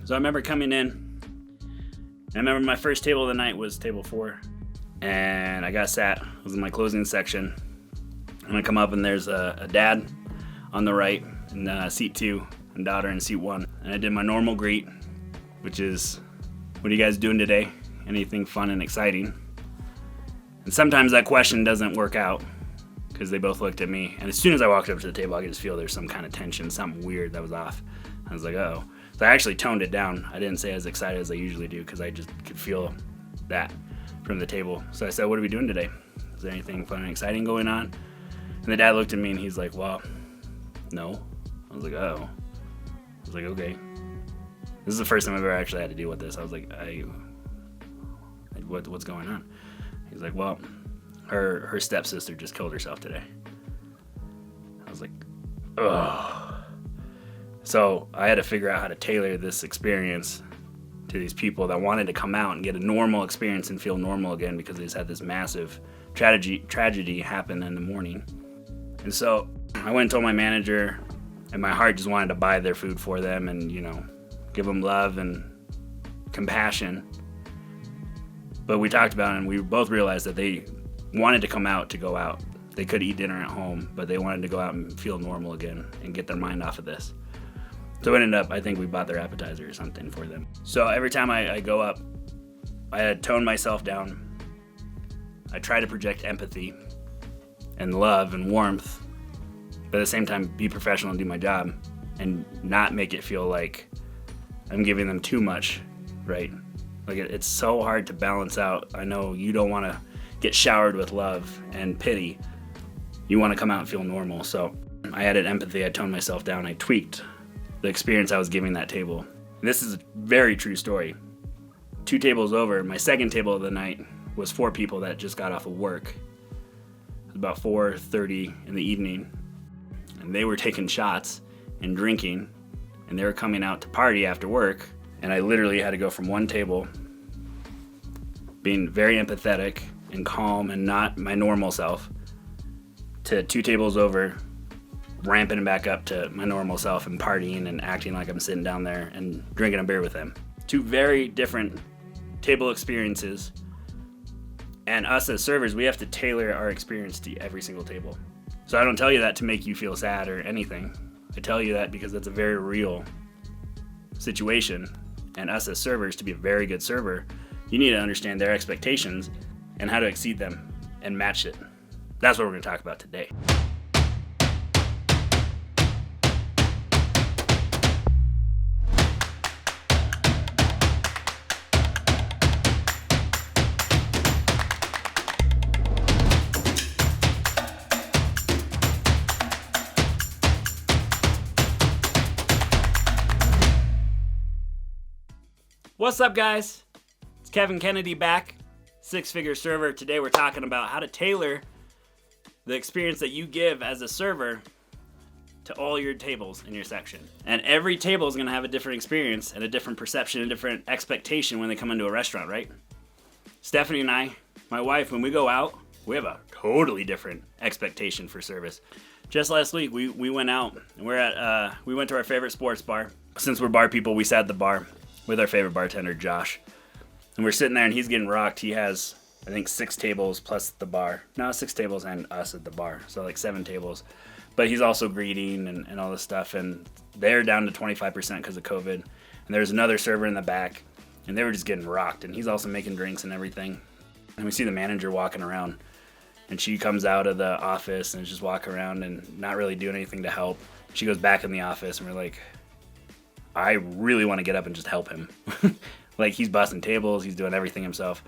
So I remember coming in. I remember my first table of the night was table 4. And I got sat. It was in my closing section. And I come up and there's a dad on the right in seat 2 and daughter in seat 1. And I did my normal greet, which is, what are you guys doing today? Anything fun and exciting? And sometimes that question doesn't work out because they both looked at me. And as soon as I walked up to the table, I could just feel there's some kind of tension, something weird that was off. I was like, uh-oh. So I actually toned it down. I didn't say as excited as I usually do because I just could feel that from the table. So I said, what are we doing today? Is there anything fun and exciting going on? And the dad looked at me and he's like, well, no. I was like, oh. I was like, okay. This is the first time I've ever actually had to deal with this. I was like, what's going on? He's like, well, her stepsister just killed herself today. I was like, ugh. So I had to figure out how to tailor this experience to these people that wanted to come out and get a normal experience and feel normal again because they just had this massive tragedy happen in the morning. And so I went and told my manager, and my heart just wanted to buy their food for them and, give them love and compassion. But we talked about it, and we both realized that they wanted to come out to go out. They could eat dinner at home, but they wanted to go out and feel normal again and get their mind off of this. So it ended up, I think we bought their appetizer or something for them. So every time I go up, I had toned myself down. I try to project empathy and love and warmth, but at the same time be professional and do my job and not make it feel like I'm giving them too much, right? Like it's so hard to balance out. I know you don't want to get showered with love and pity. You want to come out and feel normal. So I added empathy. I toned myself down. I tweaked the experience I was giving that table. And this is a very true story. 2 tables over, my second table of the night was 4 people that just got off of work. It was about 4:30 in the evening. And they were taking shots and drinking. And they were coming out to party after work. And I literally had to go from one table being very empathetic and calm and not my normal self to 2 tables over ramping back up to my normal self and partying and acting like I'm sitting down there and drinking a beer with them. 2 very different table experiences. And us as servers, we have to tailor our experience to every single table. So I don't tell you that to make you feel sad or anything. I tell you that because it's a very real situation. And us as servers, to be a very good server, you need to understand their expectations and how to exceed them and match it. That's what we're going to talk about today. What's up, guys? It's Kevin Kennedy back, 6-figure server. Today we're talking about how to tailor the experience that you give as a server to all your tables in your section. And every table is going to have a different experience and a different perception and different expectation when they come into a restaurant, right? Stephanie and I, my wife, when we go out, we have a totally different expectation for service. Just last week, we went out and we went to our favorite sports bar. Since we're bar people, we sat at the bar with our favorite bartender, Josh. And we're sitting there and he's getting rocked. He has, I think, 6 tables plus the bar. No, 6 tables and us at the bar. So like 7 tables. But he's also greeting and all this stuff. And they're down to 25% because of COVID. And there's another server in the back. And they were just getting rocked. And he's also making drinks and everything. And we see the manager walking around. And she comes out of the office and is just walking around and not really doing anything to help. She goes back in the office and we're like, I really want to get up and just help him. Like, he's busting tables, he's doing everything himself.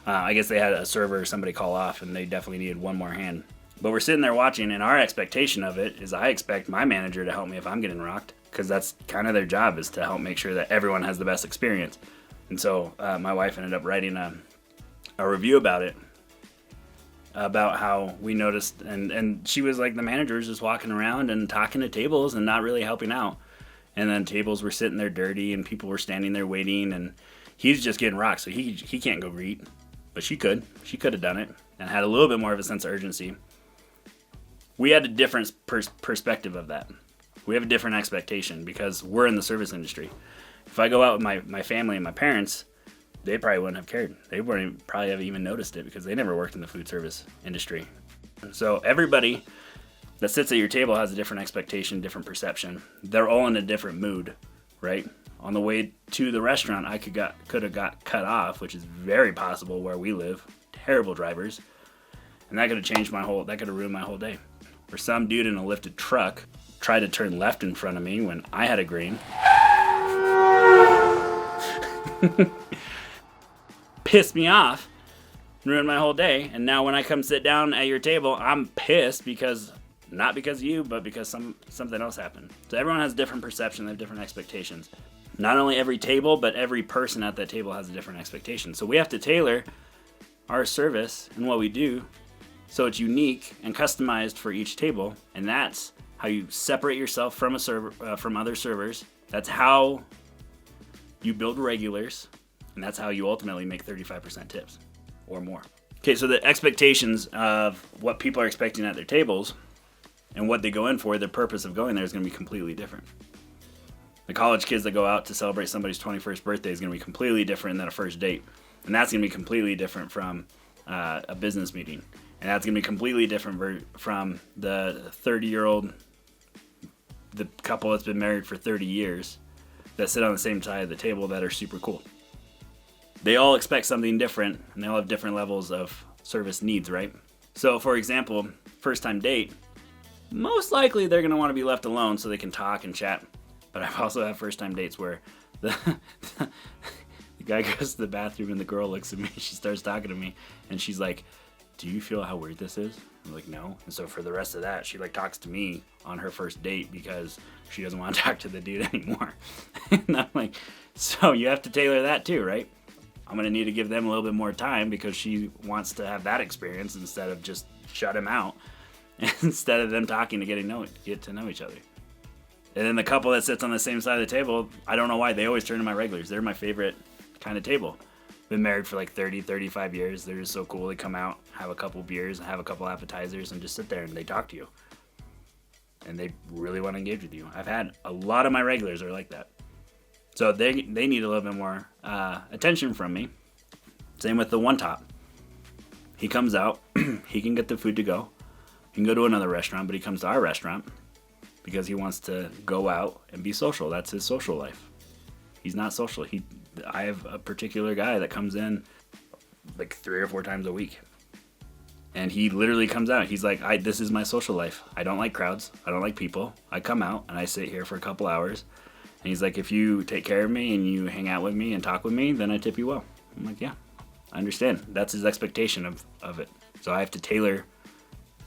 I guess they had a server or somebody call off, and they definitely needed one more hand. But we're sitting there watching, and our expectation of it is I expect my manager to help me if I'm getting rocked, because that's kind of their job, is to help make sure that everyone has the best experience. And so my wife ended up writing a review about it, about how we noticed, and she was like, the manager was just walking around and talking to tables and not really helping out. And then tables were sitting there dirty, and people were standing there waiting, and he's just getting rocked, so he can't go greet. But she could have done it and had a little bit more of a sense of urgency. We had a different perspective of that. We have a different expectation because we're in the service industry. If I go out with my family and my parents, they probably wouldn't have cared. They wouldn't probably have even noticed it because they never worked in the food service industry. So everybody that sits at your table has a different expectation, different perception. They're all in a different mood, right? On the way to the restaurant, I could have got cut off, which is very possible where we live. Terrible drivers. And that could have changed that could have ruined my whole day. Or some dude in a lifted truck tried to turn left in front of me when I had a green. Pissed me off, ruined my whole day. And now when I come sit down at your table, I'm pissed because, not because of you, but because something else happened. So everyone has different perception, they have different expectations. Not only every table, but every person at that table has a different expectation. So we have to tailor our service and what we do so it's unique and customized for each table. And that's how you separate yourself from from other servers. That's how you build regulars, and that's how you ultimately make 35% tips or more. Okay, so the expectations of what people are expecting at their tables and what they go in for, the purpose of going there is going to be completely different. The college kids that go out to celebrate somebody's 21st birthday is going to be completely different than a first date. And that's going to be completely different from a business meeting. And that's going to be completely different from the 30-year-old, the couple that's been married for 30 years that sit on the same side of the table that are super cool. They all expect something different, and they all have different levels of service needs, right? So, for example, first time date, most likely they're going to want to be left alone so they can talk and chat. But I've also had first time dates where the guy goes to the bathroom and the girl looks at me, she starts talking to me, and she's like, "Do you feel how weird this is?" I'm like, "No." And so for the rest of that, she talks to me on her first date because she doesn't want to talk to the dude anymore. And I'm like, so you have to tailor that too, right? I'm going to need to give them a little bit more time because she wants to have that experience instead of just shut him out, instead of them talking to get to know each other. And then the couple that sits on the same side of the table, I don't know why, they always turn to my regulars. They're my favorite kind of table. Been married for 30, 35 years. They're just so cool. They come out, have a couple beers, have a couple appetizers, and just sit there and they talk to you. And they really want to engage with you. I've had a lot of my regulars are like that. So they need a little bit more attention from me. Same with the one top. He comes out, he can get the food to go. He can go to another restaurant, but he comes to our restaurant because he wants to go out and be social. That's his social life. He's not social. I have a particular guy that comes in 3 or 4 times a week. And he literally comes out. He's like, this is my social life. I don't like crowds. I don't like people. I come out and I sit here for a couple hours. And he's like, if you take care of me and you hang out with me and talk with me, then I tip you well. I'm like, yeah, I understand. That's his expectation of it. So I have to tailor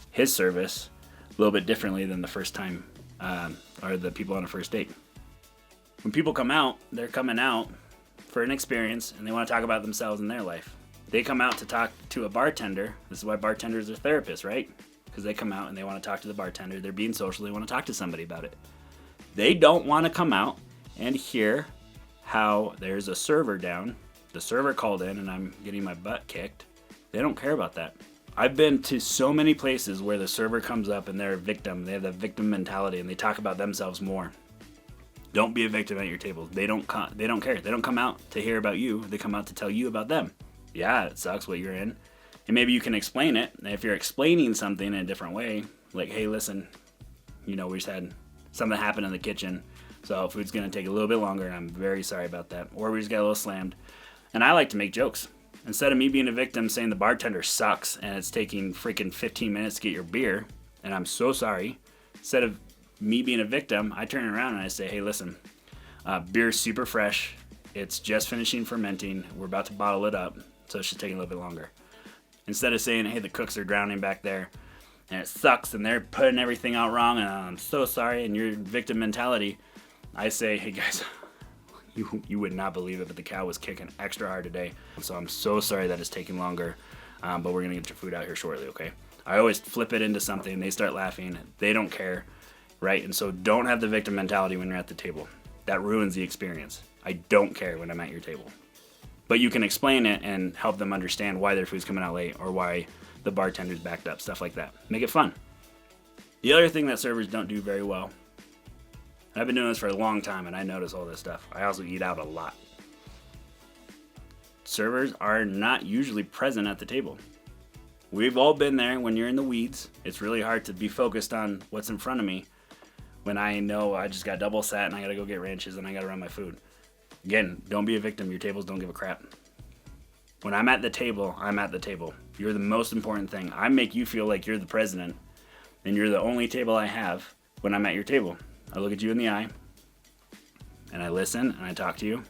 his service a little bit differently than the first time or the people on a first date. When people come out, they're coming out for an experience and they want to talk about themselves and their life. They come out to talk to a bartender. This is why bartenders are therapists, right? Because they come out and they want to talk to the bartender. They're being social. They want to talk to somebody about it. They don't want to come out and hear how there's a server down. The server called in and I'm getting my butt kicked. They don't care about that. I've been to so many places where the server comes up and they're a victim. They have the victim mentality and they talk about themselves more. Don't be a victim at your table. They don't care. They don't come out to hear about you. They come out to tell you about them. Yeah, it sucks what you're in. And maybe you can explain it. And if you're explaining something in a different way, like, hey, listen, we just had something happen in the kitchen, so food's going to take a little bit longer, and I'm very sorry about that. Or we just got a little slammed. And I like to make jokes. Instead of me being a victim saying the bartender sucks and it's taking freaking 15 minutes to get your beer, and I'm so sorry, instead of me being a victim, I turn around and I say, hey, listen, beer's super fresh. It's just finishing fermenting. We're about to bottle it up, so it should take a little bit longer. Instead of saying, hey, the cooks are drowning back there, and it sucks, and they're putting everything out wrong, and I'm so sorry, and your victim mentality, I say, hey, guys, you would not believe it, but the cow was kicking extra hard today, so I'm so sorry that it's taking longer, but we're going to get your food out here shortly, okay? I always flip it into something. They start laughing. They don't care, right? And so don't have the victim mentality when you're at the table. That ruins the experience. I don't care when I'm at your table. But you can explain it and help them understand why their food's coming out late or why the bartender's backed up, stuff like that. Make it fun. The other thing that servers don't do very well And I've been doing this for a long time, and I notice all this stuff. I also eat out a lot. Servers are not usually present at the table. We've all been there when you're in the weeds. It's really hard to be focused on what's in front of me when I know I just got double sat and I gotta go get ranches and I gotta run my food. Again, don't be a victim. Your tables don't give a crap. When I'm at the table, I'm at the table. You're the most important thing. I make you feel like you're the president and you're the only table I have when I'm at your table. I look at you in the eye and I listen and I talk to you.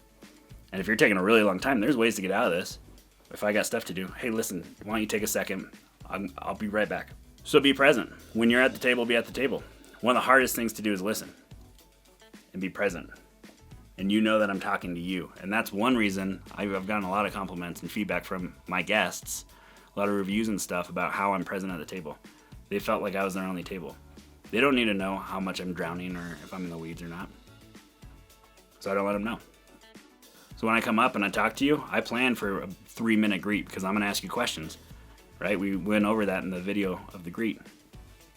And if you're taking a really long time, there's ways to get out of this. If I got stuff to do, hey, listen, why don't you take a second? I'll be right back. So be present. When you're at the table, be at the table. One of the hardest things to do is listen and be present. And you know that I'm talking to you. And that's one reason I've gotten a lot of compliments and feedback from my guests, a lot of reviews and stuff about how I'm present at the table. They felt like I was their only table. They don't need to know how much I'm drowning or if I'm in the weeds or not. So I don't let them know. So when I come up and I talk to you, I plan for a 3-minute greet because I'm going to ask you questions, right? We went over that in the video of the greet.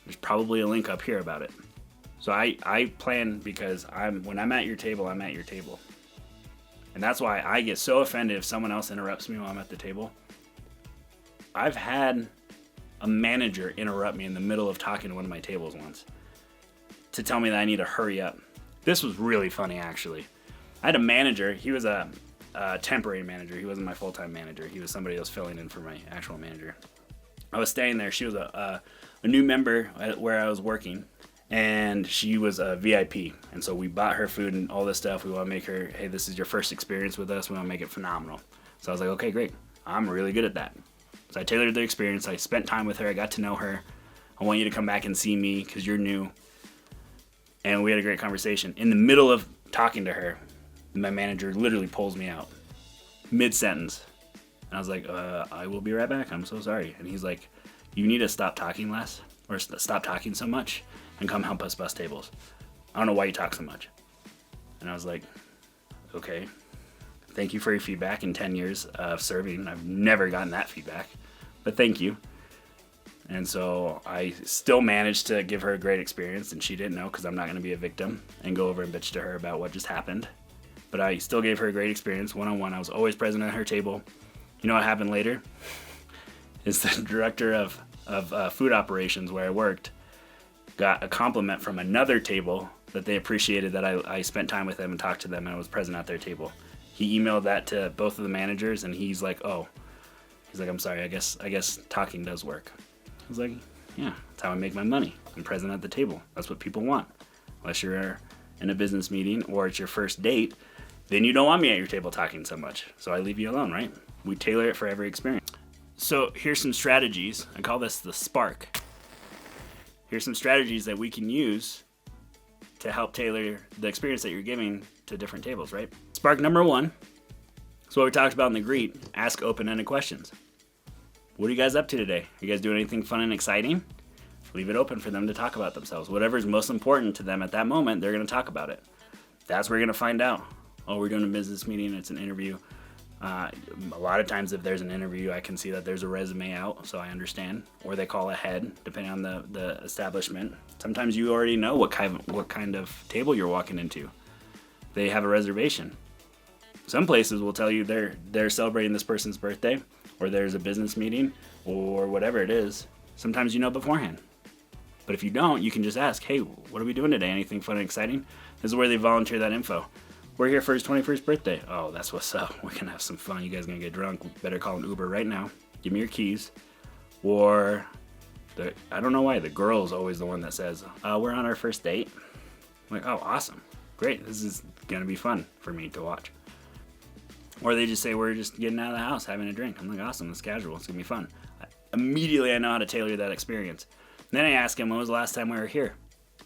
There's probably a link up here about it. So I plan because when I'm at your table, I'm at your table. And that's why I get so offended if someone else interrupts me while I'm at the table. I've had a manager interrupt me in the middle of talking to one of my tables once to tell me that I need to hurry up. This was really funny, actually. I had a manager. He was a temporary manager. He wasn't my full-time manager. He was somebody else filling in for my actual manager. I was staying there. She was a new member where I was working. And she was a VIP. And so we bought her food and all this stuff. We want to make her, hey, this is your first experience with us. We want to make it phenomenal. So I was like, okay, great. I'm really good at that. So I tailored the experience. I spent time with her. I got to know her. I want you to come back and see me because you're new. And we had a great conversation. In the middle of talking to her, my manager literally pulls me out mid-sentence. And I was like, I will be right back. I'm so sorry. And he's like, you need to stop talking less or stop talking so much and come help us bus tables. I don't know why you talk so much. And I was like, okay, thank you for your feedback. In 10 years of serving, I've never gotten that feedback, but thank you. And so I still managed to give her a great experience, and she didn't know because I'm not going to be a victim and go over and bitch to her about what just happened. But I still gave her a great experience one-on-one. I was always present at her table. You know what happened later? Is the director of food operations where I worked got a compliment from another table that they appreciated that I spent time with them and talked to them and I was present at their table. He emailed that to both of the managers and he's like, I'm sorry, I guess talking does work. I was like, yeah, that's how I make my money. I'm present at the table. That's what people want. Unless you're in a business meeting or it's your first date, then you don't want me at your table talking so much. So I leave you alone, right? We tailor it for every experience. So here's some strategies. I call this the spark. Here's some strategies that we can use to help tailor the experience that you're giving to different tables, right? Spark number 1. So what we talked about in the greet, ask open-ended questions. What are you guys up to today? Are you guys doing anything fun and exciting? Leave it open for them to talk about themselves. Whatever is most important to them at that moment, they're going to talk about it. That's where you're going to find out. Oh, we're doing a business meeting. It's an interview. A lot of times if there's an interview, I can see that there's a resume out, so I understand. Or they call ahead, depending on the establishment. Sometimes you already know what kind of table you're walking into. They have a reservation. Some places will tell you they're celebrating this person's birthday, or there's a business meeting, or whatever it is. Sometimes you know beforehand. But if you don't, you can just ask, hey, what are we doing today? Anything fun and exciting? This is where they volunteer that info. We're here for his 21st birthday. Oh, that's what's up. We're going to have some fun. You guys are going to get drunk. Better call an Uber right now. Give me your keys. Or, I don't know why, the girl's always the one that says, we're on our first date. I'm like, oh, awesome. Great. This is going to be fun for me to watch. Or they just say, we're just getting out of the house, having a drink. I'm like, awesome. It's casual. It's going to be fun. Immediately, I know how to tailor that experience. And then I ask him, when was the last time we were here?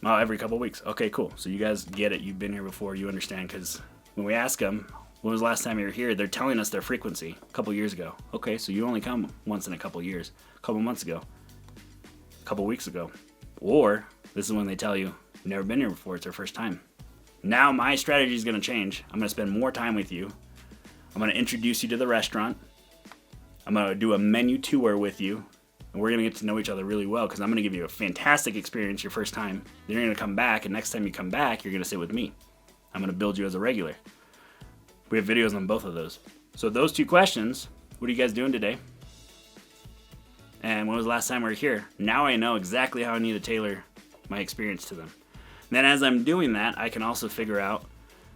Oh, every couple of weeks. Okay, cool. So you guys get it. You've been here before. You understand. Because when we ask them, when was the last time you were here? They're telling us their frequency a couple years ago. Okay, so you only come once in a couple years. A couple months ago. A couple weeks ago. Or this is when they tell you, you've never been here before. It's our first time. Now my strategy is going to change. I'm going to spend more time with you. I'm going to introduce you to the restaurant. I'm going to do a menu tour with you. And we're going to get to know each other really well because I'm going to give you a fantastic experience your first time. Then you're going to come back, and next time you come back, you're going to sit with me. I'm going to build you as a regular. We have videos on both of those. So those 2 questions, what are you guys doing today? And when was the last time we were here? Now I know exactly how I need to tailor my experience to them. And then as I'm doing that, I can also figure out,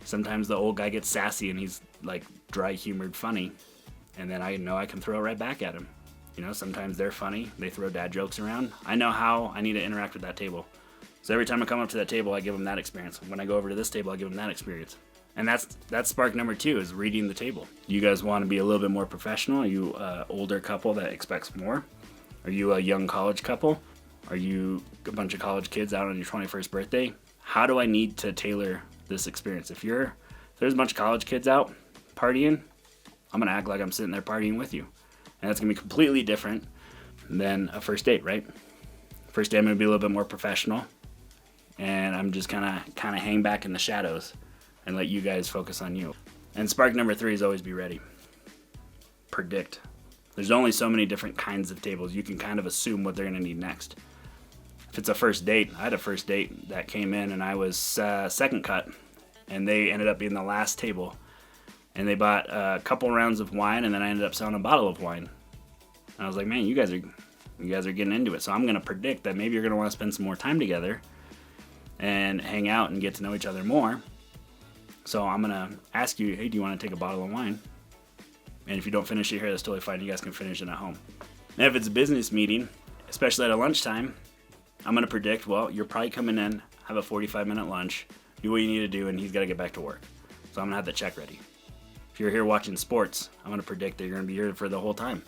sometimes the old guy gets sassy and he's like dry humored funny. And then I know I can throw it right back at him. Sometimes they're funny. They throw dad jokes around. I know how I need to interact with that table. So every time I come up to that table, I give them that experience. When I go over to this table, I give them that experience. And that's spark number 2 is reading the table. You guys want to be a little bit more professional? Are you an older couple that expects more? Are you a young college couple? Are you a bunch of college kids out on your 21st birthday? How do I need to tailor this experience? If there's a bunch of college kids out partying, I'm going to act like I'm sitting there partying with you. And that's going to be completely different than a first date, right? First date, I'm going to be a little bit more professional. And I'm just kind of hang back in the shadows and let you guys focus on you. And spark number 3 is always be ready. Predict. There's only so many different kinds of tables. You can kind of assume what they're going to need next. If it's a first date, I had a first date that came in and I was second cut. And they ended up being the last table. And they bought a couple rounds of wine, and then I ended up selling a bottle of wine. And I was like, man, you guys are getting into it. So I'm going to predict that maybe you're going to want to spend some more time together and hang out and get to know each other more. So I'm going to ask you, hey, do you want to take a bottle of wine? And if you don't finish it here, that's totally fine. You guys can finish it at home. And if it's a business meeting, especially at a lunchtime, I'm going to predict, well, you're probably coming in, have a 45-minute lunch, do what you need to do, and he's got to get back to work. So I'm going to have the check ready. If you're here watching sports, I'm going to predict that you're going to be here for the whole time.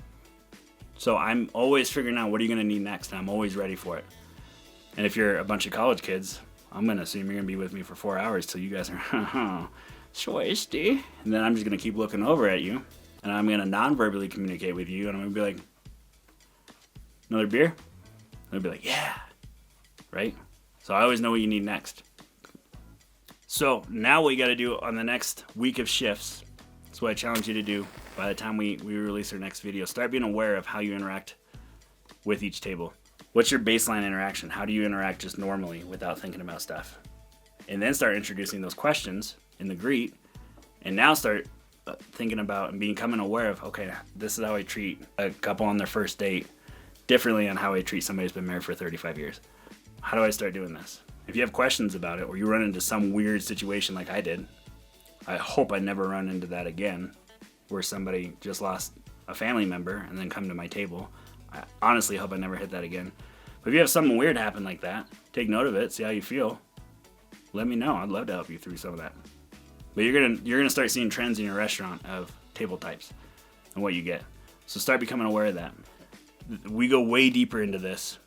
So I'm always figuring out what are you going to need next, and I'm always ready for it. And if you're a bunch of college kids, I'm going to assume you're going to be with me for 4 hours till you guys are swisty. And then I'm just going to keep looking over at you, and I'm going to non-verbally communicate with you, and I'm going to be like, another beer? And I'll be like, yeah, right? So I always know what you need next. So now what you got to do on the next week of shifts, that's what I challenge you to do by the time we release our next video. Start being aware of how you interact with each table. What's your baseline interaction? How do you interact just normally without thinking about stuff? And then start introducing those questions in the greet. And now start thinking about and becoming aware of, okay, this is how I treat a couple on their first date differently than how I treat somebody who's been married for 35 years. How do I start doing this? If you have questions about it or you run into some weird situation like I did, I hope I never run into that again, where somebody just lost a family member and then come to my table. I honestly hope I never hit that again. But if you have something weird happen like that, take note of it, see how you feel. Let me know. I'd love to help you through some of that. But you're gonna start seeing trends in your restaurant of table types and what you get. So start becoming aware of that. We go way deeper into this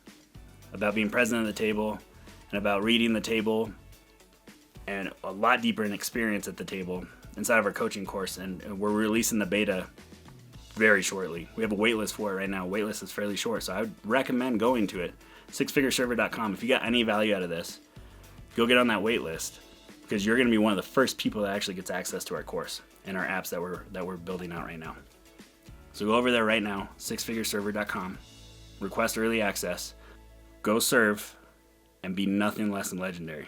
about being present at the table and about reading the table, and a lot deeper in experience at the table inside of our coaching course. And we're releasing the beta very shortly. We have a waitlist for it right now. Waitlist is fairly short, so I would recommend going to it. sixfigureserver.com. If you got any value out of this, go get on that waitlist, because you're going to be one of the first people that actually gets access to our course and our apps that we're building out right now. So go over there right now, sixfigureserver.com. Request early access. Go serve and be nothing less than legendary.